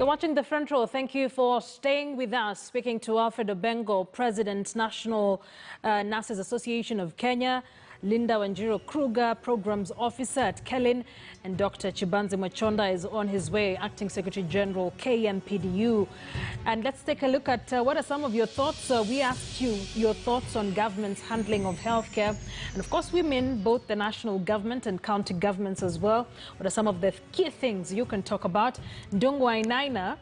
You're watching the front row. Thank you for staying with us. Speaking to Alfred Obengo, President, National Nurses Association of Kenya, Linda Wanjiru Kruger, Programs Officer at Kelin, and Dr. Chibanzi Machonda is on his way, Acting Secretary General, KMPDU. And let's take a look at what are some of your thoughts. We asked you your thoughts on government's handling of healthcare. And of course, we mean both the national government and county governments as well. What are some of the key things you can talk about? Ndungwa Inaina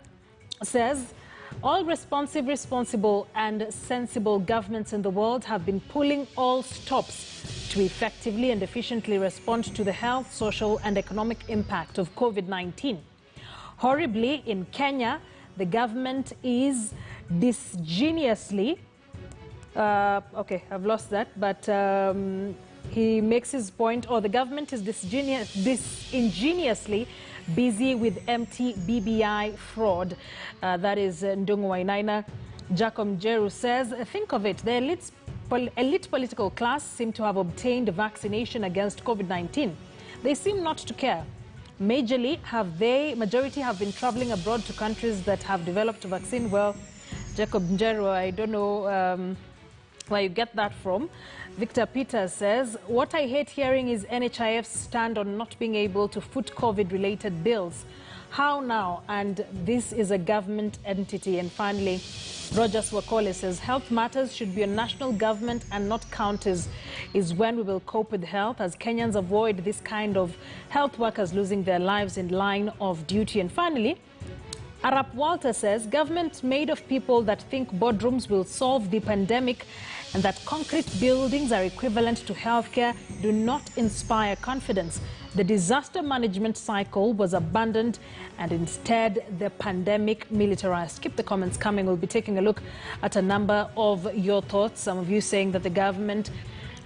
says, all responsible and sensible governments in the world have been pulling all stops to effectively and efficiently respond to the health, social and economic impact of COVID-19. Horribly, in Kenya, the government is disingenuously, okay, I've lost that, but he makes his point, the government is disingenuously busy with empty BBI fraud. That is Ndungwa Inaina. Jacob Jeru says, think of it, the elite political class seem to have obtained vaccination against COVID-19. They seem not to care. Majority have been traveling abroad to countries that have developed a vaccine. Well, Jacob Jeru, I don't know where you get that from. Victor Peters says, what I hate hearing is NHIF's stand on not being able to foot COVID-related bills. How now? And this is a government entity. And finally, Rogers Wakole says, health matters should be a national government and not counties is when we will cope with health as Kenyans avoid this kind of health workers losing their lives in line of duty. And finally, Arap Walter says, government made of people that think boardrooms will solve the pandemic and that concrete buildings are equivalent to healthcare do not inspire confidence. The disaster management cycle was abandoned and instead the pandemic militarized. Keep the comments coming. We'll be taking a look at a number of your thoughts. Some of you saying that the government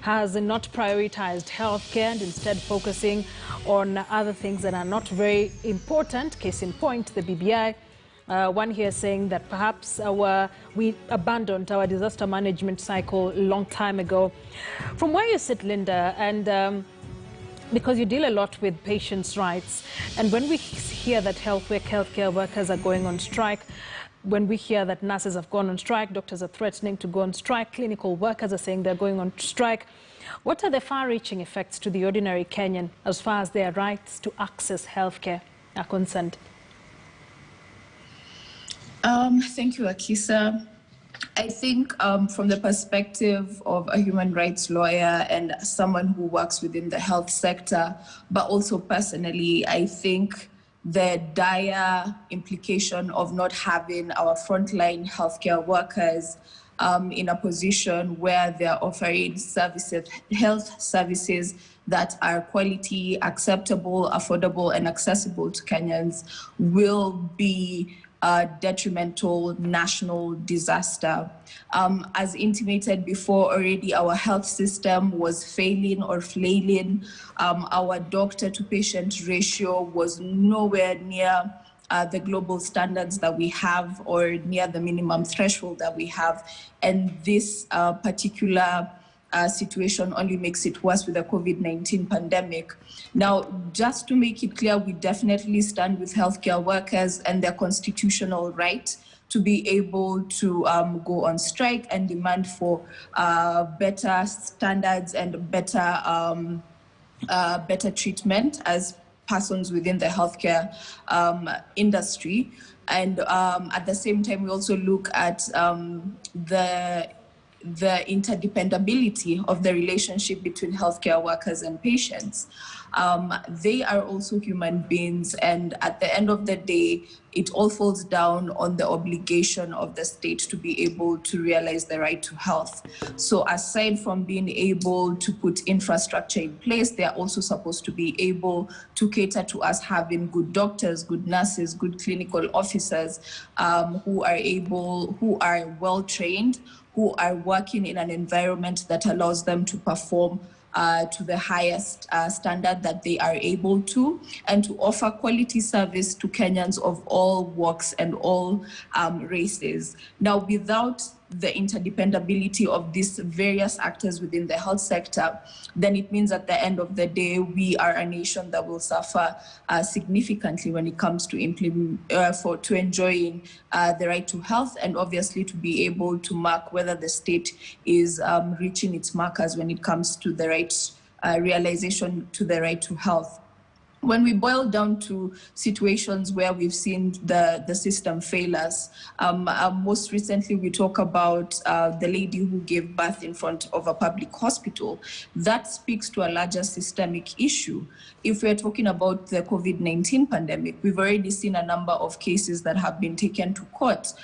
has not prioritized healthcare and instead focusing on other things that are not very important. Case in point, the BBI. One here saying that perhaps we abandoned our disaster management cycle a long time ago. From where you sit, Linda, and because you deal a lot with patients' rights, and when we hear that healthcare workers are going on strike, when we hear that nurses have gone on strike, doctors are threatening to go on strike, clinical workers are saying they're going on strike, what are the far-reaching effects to the ordinary Kenyan as far as their rights to access healthcare are concerned? Thank you, Akisa. I think from the perspective of a human rights lawyer and someone who works within the health sector, but also personally, I think the dire implication of not having our frontline healthcare workers in a position where they're offering services, health services that are quality, acceptable, affordable, and accessible to Kenyans will be a detrimental national disaster. As intimated before already, our health system was failing or flailing. Our doctor-to-patient ratio was nowhere near the global standards that we have or near the minimum threshold that we have. And this particular situation only makes it worse with the COVID-19 pandemic. Now, just to make it clear, we definitely stand with healthcare workers and their constitutional right to be able to go on strike and demand for better standards and better treatment as persons within the healthcare industry. And at the same time, we also look at the interdependability of the relationship between healthcare workers and patients. They are also human beings, and at the end of the day, it all falls down on the obligation of the state to be able to realize the right to health. So aside from being able to put infrastructure in place, they are also supposed to be able to cater to us having good doctors, good nurses, good clinical officers who are well trained, who are working in an environment that allows them to perform to the highest standard that they are able to, and to offer quality service to Kenyans of all walks and all races. Now, without the interdependability of these various actors within the health sector, then it means at the end of the day, we are a nation that will suffer significantly when it comes to enjoying the right to health, and obviously to be able to mark whether the state is reaching its markers when it comes to the right realization to the right to health. When we boil down to situations where we've seen the system fail us, most recently we talk about the lady who gave birth in front of a public hospital. That speaks to a larger systemic issue. If we're talking about the COVID-19 pandemic, we've already seen a number of cases that have been taken to court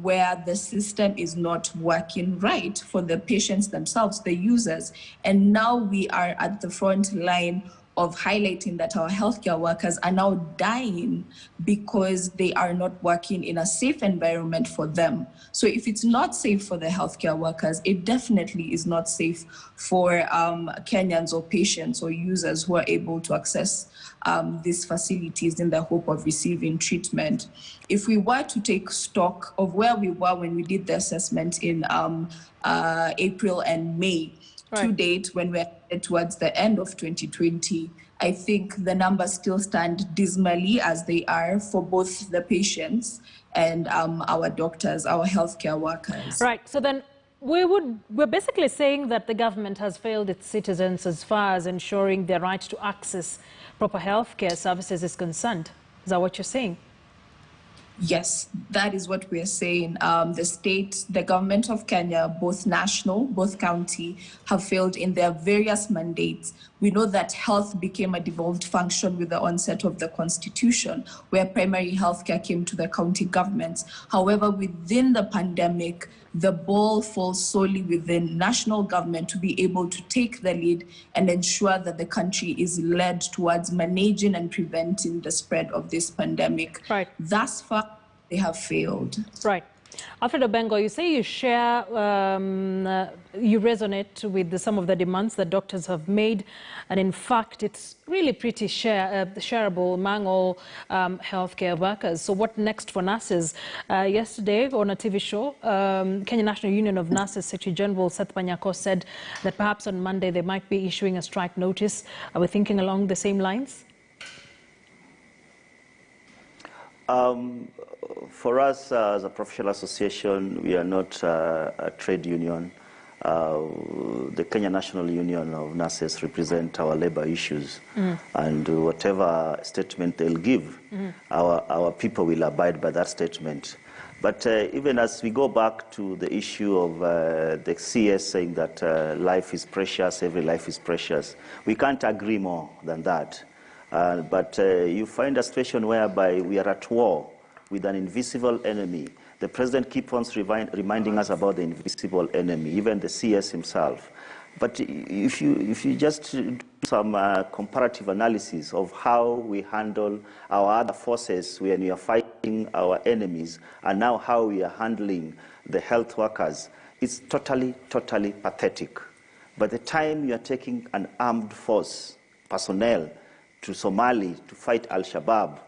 where the system is not working right for the patients themselves, the users. And now we are at the front line of highlighting that our healthcare workers are now dying because they are not working in a safe environment for them. So if it's not safe for the healthcare workers, it definitely is not safe for Kenyans or patients or users who are able to access these facilities in the hope of receiving treatment. If we were to take stock of where we were when we did the assessment in April and May, to date, when we're towards the end of 2020, I think the numbers still stand dismally as they are for both the patients and our doctors, our healthcare workers. Right. So then we're basically saying that the government has failed its citizens as far as ensuring their right to access proper healthcare services is concerned. Is that what you're saying? Yes, that is what we're saying. The state, the government of Kenya, both national, both county, have failed in their various mandates. We know that health became a devolved function with the onset of the Constitution, where primary healthcare came to the county governments. However, within the pandemic, the ball falls solely within national government to be able to take the lead and ensure that the country is led towards managing and preventing the spread of this pandemic. Right. Thus far, they have failed. Right. Alfredo Bengo, you say you share, you resonate with some of the demands that doctors have made, and in fact, it's really pretty shareable among all healthcare workers. So what next for nurses? Yesterday on a TV show, Kenya National Union of Nurses Secretary General Seth Panyako said that perhaps on Monday they might be issuing a strike notice. Are we thinking along the same lines? For us as a professional association, we are not a trade union. The Kenya National Union of Nurses represent our labor issues, and whatever statement they'll give, our people will abide by that statement. But even as we go back to the issue of the CS saying that life is precious, every life is precious, we can't agree more than that. But you find a situation whereby we are at war with an invisible enemy. The president keeps on reminding us about the invisible enemy, even the CS himself. But if you just do some comparative analysis of how we handle our other forces when we are fighting our enemies, and now how we are handling the health workers, it's totally, totally pathetic. By the time you are taking an armed force, personnel, to Somali to fight Al-Shabaab,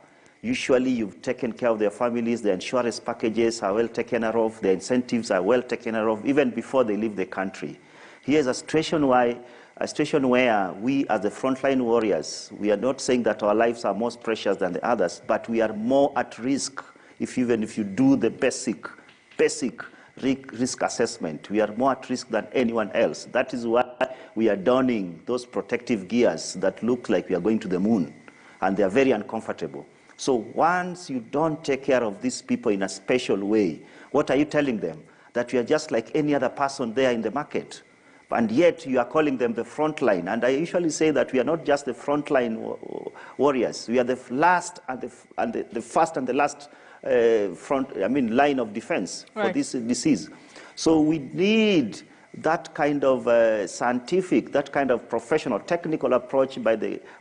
usually you've taken care of their families, their insurance packages are well taken care of, their incentives are well taken care of, even before they leave the country. Here's a situation where we as the frontline warriors, we are not saying that our lives are most precious than the others, but we are more at risk even if you do the basic risk assessment. We are more at risk than anyone else. That is why we are donning those protective gears that look like we are going to the moon, and they are very uncomfortable. So once you don't take care of these people in a special way, what are you telling them? That you are just like any other person there in the market. And yet you are calling them the front line. And I usually say that we are not just the frontline warriors. We are the last and the first and the last line of defense for this disease. So we need that kind of scientific, that kind of professional, technical approach by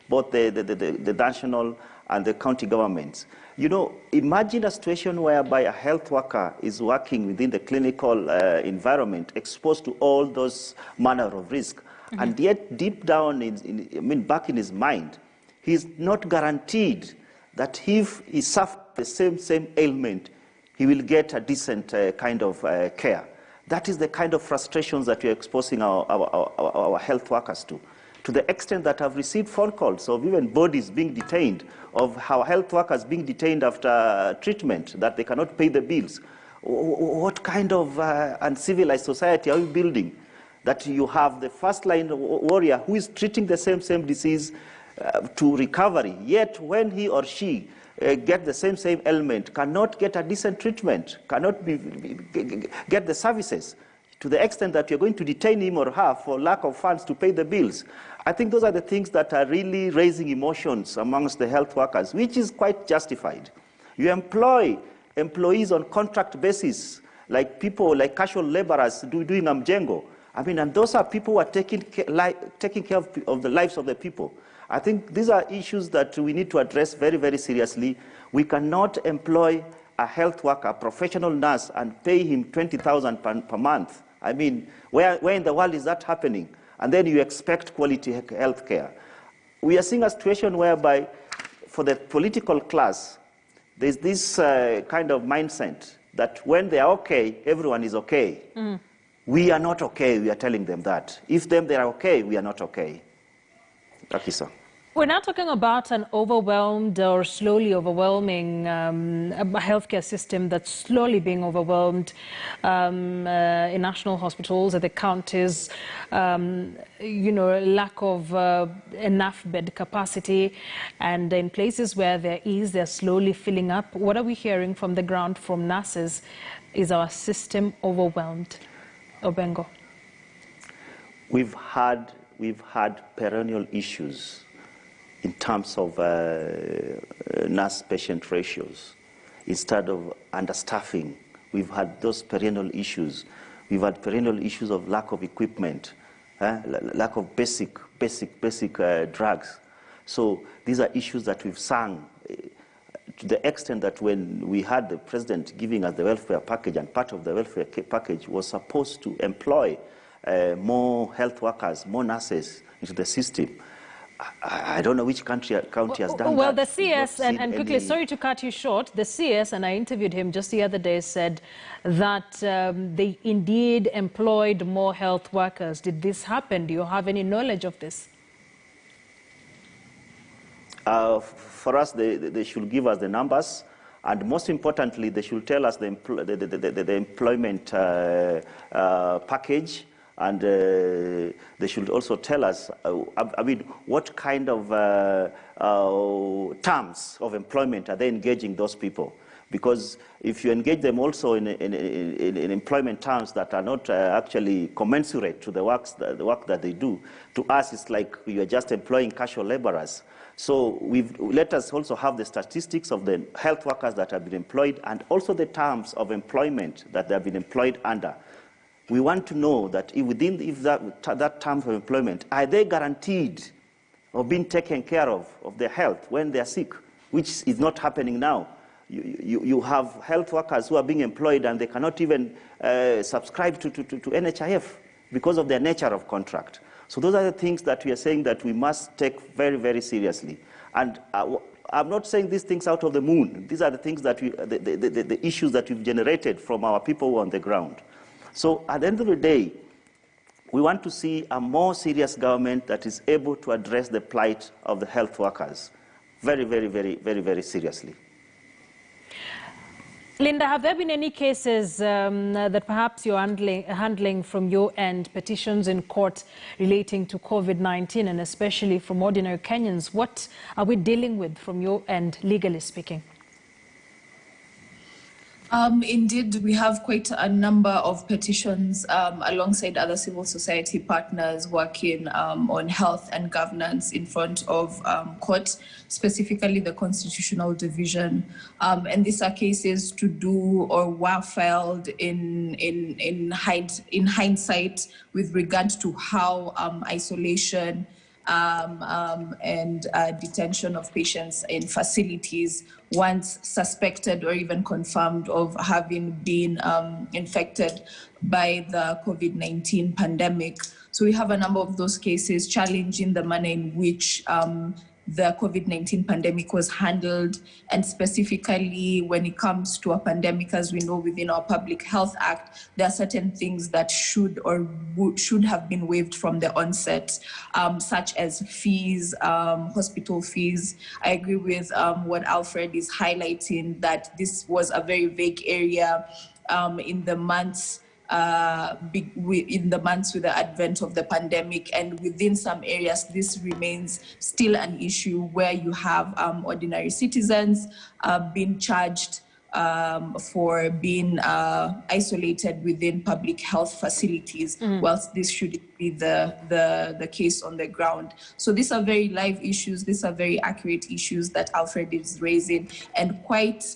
both the national and the county governments. You know, imagine a situation whereby a health worker is working within the clinical environment, exposed to all those manner of risk, and yet deep down, back in his mind, he's not guaranteed that if he suffers the same ailment, he will get a decent kind of care. That is the kind of frustrations that we are exposing our health workers to the extent that I've received phone calls of even bodies being detained, of how health workers being detained after treatment, that they cannot pay the bills. What kind of uncivilized society are we building? That you have the first line warrior who is treating the same disease to recovery, yet when he or she get the same ailment, cannot get a decent treatment, cannot get the services, to the extent that you're going to detain him or her for lack of funds to pay the bills. I think those are the things that are really raising emotions amongst the health workers, which is quite justified. You employ employees on contract basis, like people, like casual laborers doing amjengo. I mean, and those are people who are taking care of the lives of the people. I think these are issues that we need to address very, very seriously. We cannot employ a health worker, a professional nurse, and pay him 20,000 per month. I mean, where in the world is that happening? And then you expect quality health care. We are seeing a situation whereby, for the political class, there's this kind of mindset that when they are okay, everyone is okay. We are not okay, we are telling them that. If they are okay, we are not okay. Akisa. We're now talking about an overwhelmed or slowly overwhelming healthcare system that's slowly being overwhelmed in national hospitals, at the counties, lack of enough bed capacity, and in places where there is, they're slowly filling up. What are we hearing from the ground from nurses? Is our system overwhelmed? Obengo. We've had perennial issues in terms of nurse-patient ratios. Instead of understaffing, we've had those perennial issues. We've had perennial issues of lack of equipment, lack of basic drugs. So these are issues that we've sung to the extent that when we had the president giving us the welfare package, and part of the welfare package was supposed to employ more health workers, more nurses into the system. I don't know which county has done that. Well, the CS, and quickly, sorry to cut you short, the CS, and I interviewed him just the other day, said that they indeed employed more health workers. Did this happen? Do you have any knowledge of this? For us, they should give us the numbers, and most importantly, they should tell us the employment package. And they should also tell us, what kind of terms of employment are they engaging those people? Because if you engage them also in employment terms that are not actually commensurate to the work that they do, to us it's like you are just employing casual laborers. So let us also have the statistics of the health workers that have been employed, and also the terms of employment that they have been employed under. We want to know that within that term of employment, are they guaranteed of being taken care of their health when they are sick, which is not happening now. You have health workers who are being employed and they cannot even subscribe to NHIF because of their nature of contract. So those are the things that we are saying that we must take very, very seriously. And I'm not saying these things out of the moon. These are the things that the issues that we've generated from our people who are on the ground. So at the end of the day, we want to see a more serious government that is able to address the plight of the health workers very, very, very, very, very seriously. Linda, have there been any cases that perhaps you're handling from your end, petitions in court relating to COVID-19, and especially from ordinary Kenyans? What are we dealing with from your end, legally speaking? Indeed, we have quite a number of petitions alongside other civil society partners working on health and governance in front of court, specifically the Constitutional Division. And these are cases to do or were filed in hindsight with regard to how isolation and detention of patients in facilities once suspected or even confirmed of having been infected by the COVID-19 pandemic. So we have a number of those cases challenging the manner in which the COVID-19 pandemic was handled, and specifically when it comes to a pandemic, as we know within our Public Health Act, there are certain things that should have been waived from the onset, such as fees, hospital fees. I agree with what Alfred is highlighting, that this was a very vague area in the months with the advent of the pandemic, and within some areas this remains still an issue where you have ordinary citizens being charged for being isolated within public health facilities, whilst this should be the case on the ground. So these are very live issues, these are very accurate issues that Alfred is raising, and quite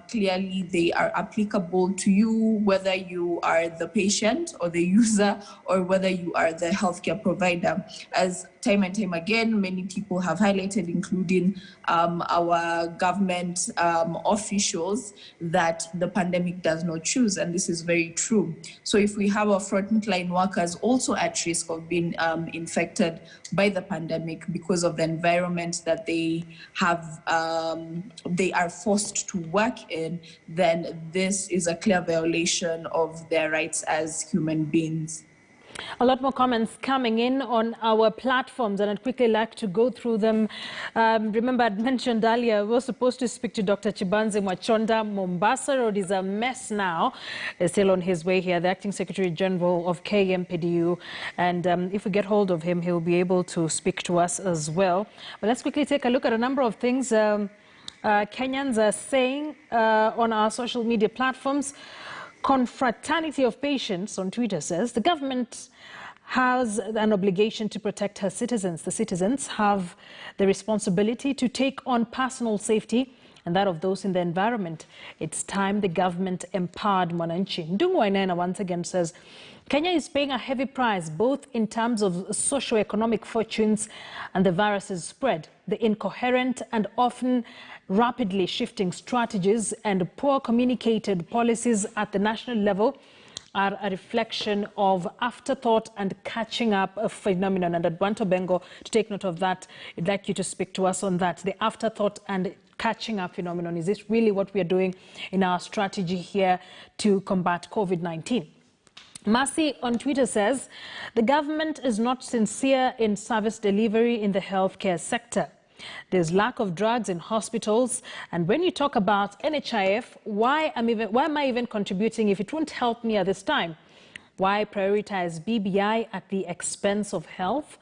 clearly they are applicable to you, whether you are the patient or the user, or whether you are the healthcare provider. As time and time again, many people have highlighted, including our government officials, that the pandemic does not choose, and this is very true. So if we have our frontline workers also at risk of being infected by the pandemic because of the environment that they have, they are forced to work in, then this is a clear violation of their rights as human beings. A lot more comments coming in on our platforms, and I'd quickly like to go through them. Remember, I'd mentioned earlier, we were supposed to speak to Dr. Chibanzi Mwachonda. Mombasa Road is a mess now. He's still on his way here, the Acting Secretary General of KMPDU. And if we get hold of him, he'll be able to speak to us as well. But let's quickly take a look at a number of things Kenyans are saying on our social media platforms. Confraternity of Patients on Twitter says the government has an obligation to protect her citizens. The citizens have the responsibility to take on personal safety and that of those in the environment. It's time the government empowered Mwananchi. Ndungu Wainaina once again says Kenya is paying a heavy price both in terms of socio-economic fortunes and the virus's spread. The incoherent and often rapidly shifting strategies and poor communicated policies at the national level are a reflection of afterthought and catching up a phenomenon. And I'd want Obengo to take note of that. I'd like you to speak to us on that. The afterthought and catching up phenomenon. Is this really what we are doing in our strategy here to combat COVID-19? Mercy on Twitter says the government is not sincere in service delivery in the healthcare sector. There's lack of drugs in hospitals, and when you talk about NHIF, why am I even contributing if it won't help me at this time? Why prioritize BBI at the expense of health?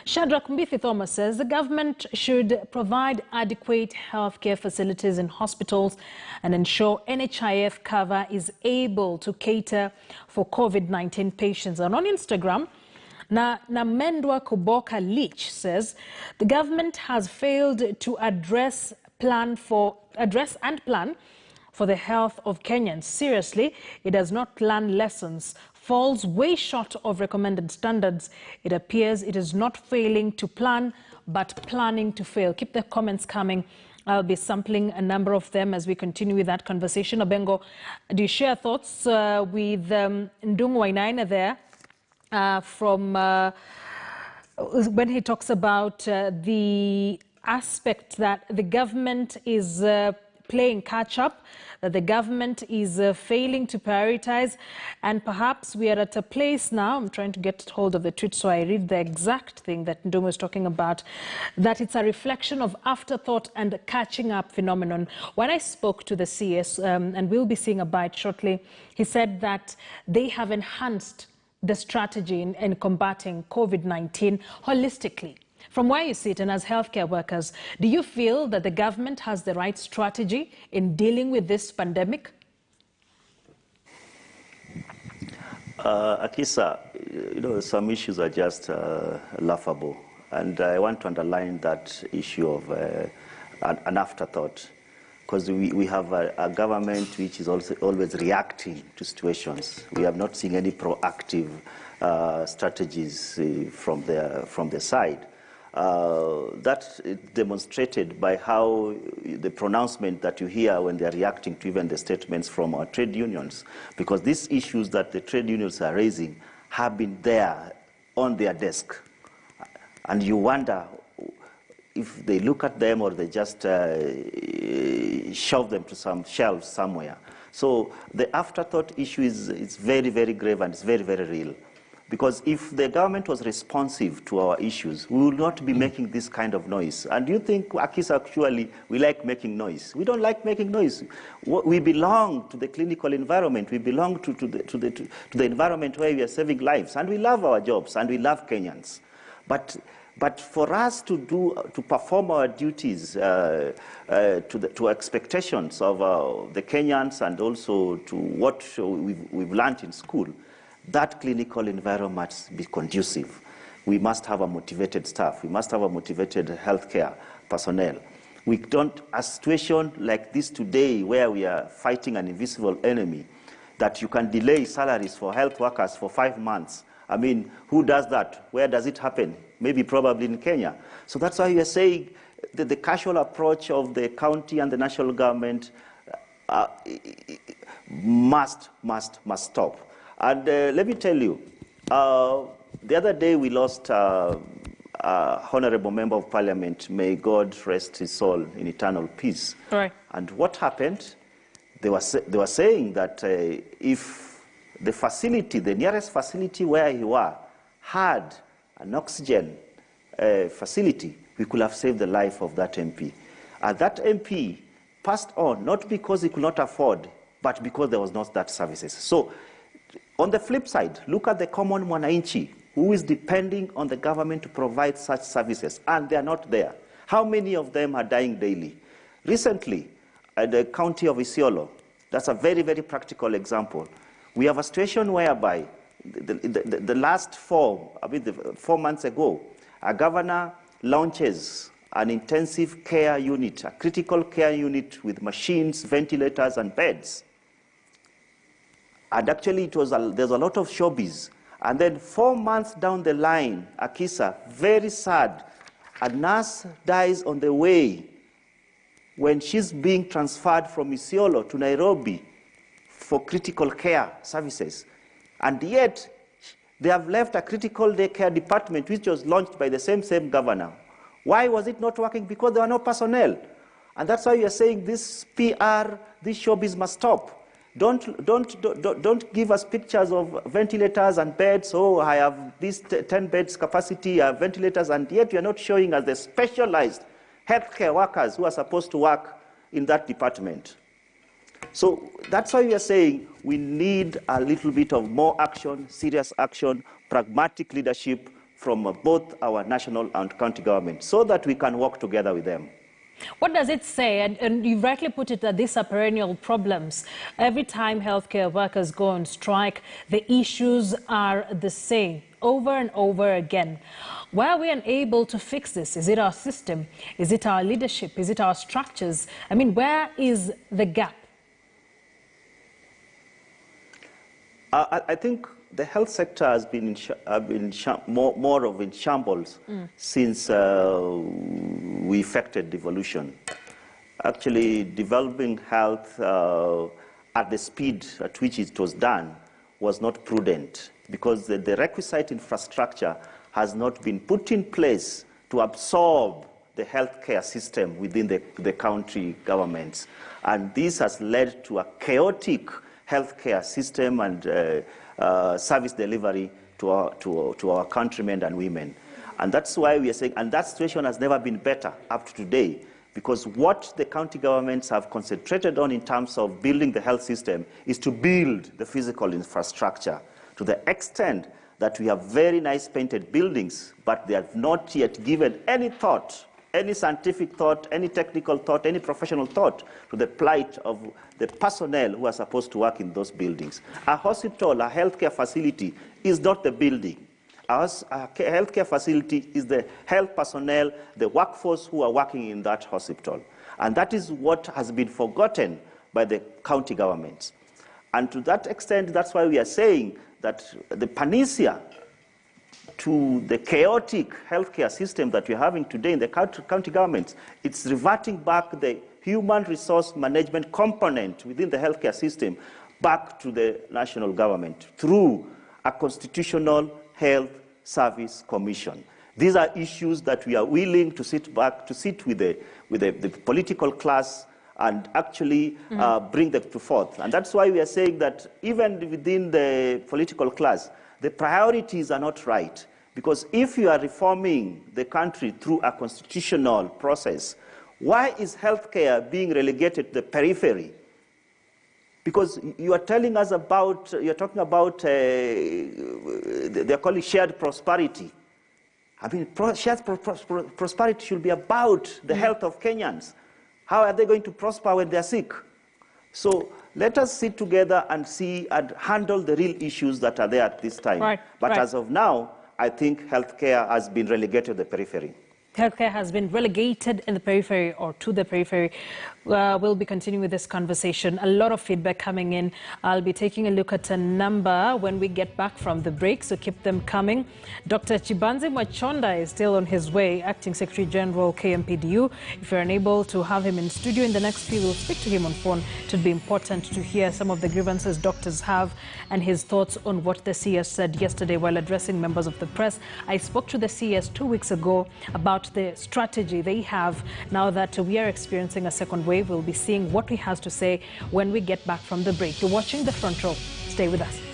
Shadrach Mbithi Thomas says the government should provide adequate healthcare facilities in hospitals and ensure NHIF cover is able to cater for COVID-19 patients. And on Instagram, Namendwa Kuboka Leach says the government has failed to address and plan for the health of Kenyans. Seriously, it does not learn lessons, falls way short of recommended standards. It appears it is not failing to plan, but planning to fail. Keep the comments coming. I'll be sampling a number of them as we continue with that conversation. Obengo, do you share thoughts with Ndungu Wainaina there? From when he talks about the aspect that the government is playing catch-up, that the government is failing to prioritize, and perhaps we are at a place now, I'm trying to get hold of the tweet so I read the exact thing that Ndungu is talking about, that it's a reflection of afterthought and catching up phenomenon. When I spoke to the CS, and we'll be seeing a bite shortly, he said that they have enhanced the strategy in combating COVID-19 holistically. From where you sit and as healthcare workers, do you feel that the government has the right strategy in dealing with this pandemic? Akisa, some issues are just laughable. And I want to underline that issue of an afterthought. Because we have a government which is also always reacting to situations. We have not seen any proactive strategies from their side. That is demonstrated by how the pronouncement that you hear when they are reacting to even the statements from our trade unions. Because these issues that the trade unions are raising have been there on their desk. And you wonder, if they look at them or they just shove them to some shelves somewhere. So the afterthought issue is very, very grave, and it's very, very real. Because if the government was responsive to our issues, we would not be making this kind of noise. And do you think, Akisa, actually, we like making noise? We don't like making noise. We belong to the clinical environment. We belong to the environment where we are saving lives. And we love our jobs, and we love Kenyans. But for us to perform our duties to expectations of the Kenyans, and also to what we've learned in school, that clinical environment must be conducive. We must have a motivated staff. We must have a motivated healthcare personnel. We don't, a situation like this today, where we are fighting an invisible enemy, that you can delay salaries for health workers for 5 months. I mean, who does that? Where does it happen? Maybe probably in Kenya. So that's why we are saying that the casual approach of the county and the national government must stop. And let me tell you, the other day we lost a honorable member of parliament. May God rest his soul in eternal peace. Right. And what happened? They were saying that if the facility, the nearest facility where he was, had an oxygen facility, we could have saved the life of that MP. And that MP passed on, not because he could not afford, but because there was not that services. So, on the flip side, look at the common mwananchi who is depending on the government to provide such services, and they are not there. How many of them are dying daily? Recently, at the county of Isiolo, that's a very, very practical example. We have a situation whereby the last 4 months ago, a governor launches an intensive care unit, a critical care unit with machines, ventilators, and beds. And actually, there's a lot of showbiz. And then 4 months down the line, Akisa, very sad, a nurse dies on the way when she's being transferred from Isiolo to Nairobi for critical care services. And yet, they have left a critical care department which was launched by the same governor. Why was it not working? Because there were no personnel. And that's why you're saying this PR, this showbiz must stop. Don't give us pictures of ventilators and beds. Oh, I have this 10 beds capacity, I have ventilators, and yet you're not showing us the specialized healthcare workers who are supposed to work in that department. So that's why we are saying we need a little bit of more action, serious action, pragmatic leadership from both our national and county government, so that we can work together with them. What does it say? And you rightly put it that these are perennial problems. Every time healthcare workers go on strike, the issues are the same over and over again. Why are we unable to fix this? Is it our system? Is it our leadership? Is it our structures? I mean, where is the gap? I think the health sector has been more of in shambles since we effected devolution. Actually, developing health at the speed at which it was done was not prudent, because the requisite infrastructure has not been put in place to absorb the healthcare system within the country governments. And this has led to a chaotic healthcare system and service delivery to our countrymen and women. And that's why we are saying, and that situation has never been better up to today, because what the county governments have concentrated on in terms of building the health system is to build the physical infrastructure, to the extent that we have very nice painted buildings, but they have not yet given any thought, any scientific thought, any technical thought, any professional thought to the plight of the personnel who are supposed to work in those buildings. A hospital, a healthcare facility is not the building. Our healthcare facility is the health personnel, the workforce who are working in that hospital. And that is what has been forgotten by the county governments. And to that extent, that's why we are saying that the panacea to the chaotic healthcare system that we're having today in the county governments, it's reverting back the human resource management component within the healthcare system back to the national government through a constitutional health service commission. These are issues that we are willing to sit with the political class and actually bring them to forth. And that's why we are saying that even within the political class, the priorities are not right. Because if you are reforming the country through a constitutional process, why is healthcare being relegated to the periphery? Because you are telling us about, you're talking about, they're calling shared prosperity. I mean, shared prosperity should be about the health of Kenyans. How are they going to prosper when they're sick? So let us sit together and see and handle the real issues that are there at this time. But as of now, I think healthcare has been relegated to the periphery. Healthcare has been relegated in the periphery or to the periphery. We'll be continuing with this conversation. A lot of feedback coming in. I'll be taking a look at a number when we get back from the break, so keep them coming. Dr. Chibanzi Mwachonda is still on his way, Acting Secretary General, KMPDU. If you're unable to have him in studio in the next few, we'll speak to him on phone. It would be important to hear some of the grievances doctors have and his thoughts on what the CS said yesterday while addressing members of the press. I spoke to the CS 2 weeks ago about the strategy they have now that we are experiencing a second wave. We'll be seeing what he has to say when we get back from the break. You're watching The Front Row. Stay with us.